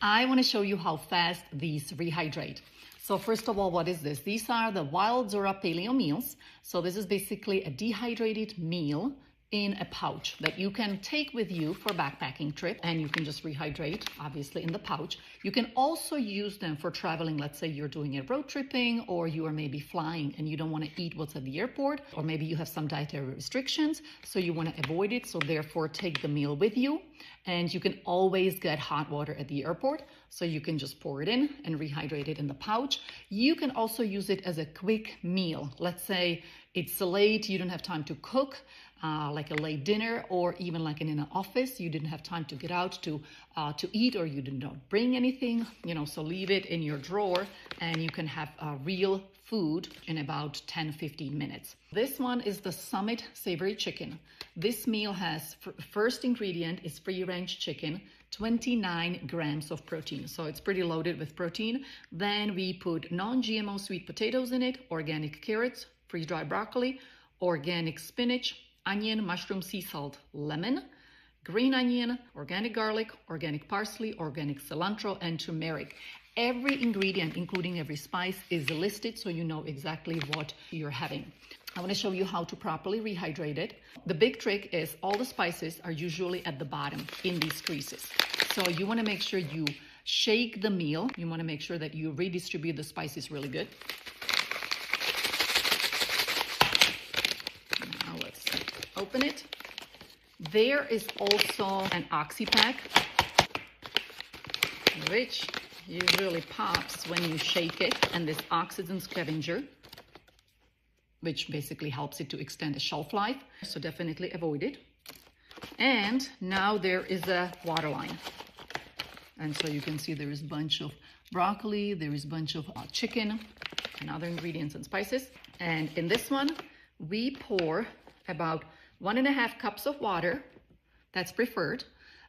I want to show you how fast these rehydrate. So first of all, what is this? These are the wild Zora Paleo meals. So this is basically a dehydrated meal in a pouch that you can take with you for a backpacking trip, and you can just rehydrate, obviously, in the pouch. You can also use them for traveling. Let's say you're doing a road tripping, or you are maybe flying and you don't want to eat what's at the airport, or maybe you have some dietary restrictions, so you want to avoid it. So therefore, take the meal with you. And you can always get hot water at the airport, so you can just pour it in and rehydrate it in the pouch. You can also use it as a quick meal. Let's say it's late, you don't have time to cook, like a late dinner, or even like in an office, you didn't have time to get out to eat, or you did not bring anything, so leave it in your drawer and you can have real food in about 10-15 minutes. This one is the Summit Savory Chicken. This meal has, first ingredient is free-range chicken, 29 grams of protein. So it's pretty loaded with protein. Then we put non-GMO sweet potatoes in it, organic carrots, freeze-dried broccoli, organic spinach, onion, mushroom, sea salt, lemon, green onion, organic garlic, organic parsley, organic cilantro, and turmeric. Every ingredient, including every spice, is listed so you know exactly what you're having. I want to show you how to properly rehydrate it. The big trick is all the spices are usually at the bottom in these creases. So you want to make sure you shake the meal. You want to make sure that you redistribute the spices really good. Now let's open it. There is also an oxy pack, which usually pops when you shake it, and this oxygen scavenger, which basically helps it to extend the shelf life. So definitely avoid it. And now there is a water line. And so you can see there is a bunch of broccoli, there is a bunch of chicken and other ingredients and spices. And in this one, we pour about 1.5 cups of water. That's preferred.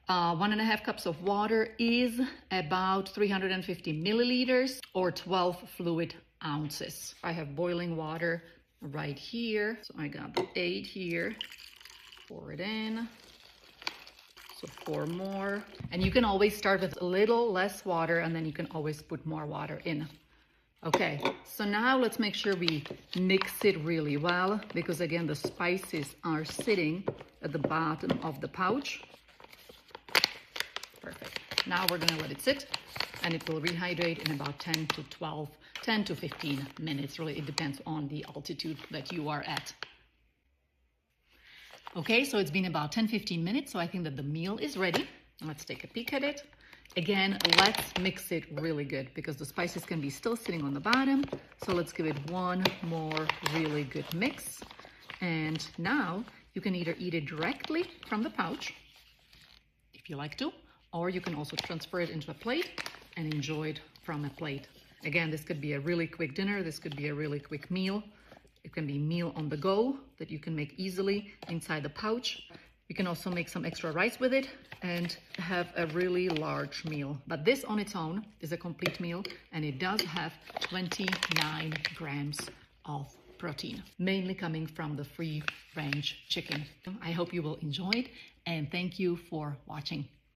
1.5 cups of water is about 350 milliliters or 12 fluid ounces. I have boiling water right here. So I got the 8 here. Pour it in. So 4 more. And you can always start with a little less water, and then you can always put more water in. Okay, so now let's make sure we mix it really well, because again, the spices are sitting at the bottom of the pouch. Perfect. Now we're gonna let it sit, and it will rehydrate in about 10 to 15 minutes. Really, it depends on the altitude that you are at. Okay, so it's been about 10-15 minutes, so I think that the meal is ready. Let's take a peek at it. Again, let's mix it really good, because the spices can be still sitting on the bottom. So let's give it one more really good mix. And now you can either eat it directly from the pouch, if you like to, or you can also transfer it into a plate and enjoy it from a plate. Again, this could be a really quick dinner. This could be a really quick meal. It can be meal on the go that you can make easily inside the pouch. You can also make some extra rice with it and have a really large meal. But this on its own is a complete meal, and it does have 29 grams of protein, mainly coming from the free-range chicken. I hope you will enjoy it, and thank you for watching.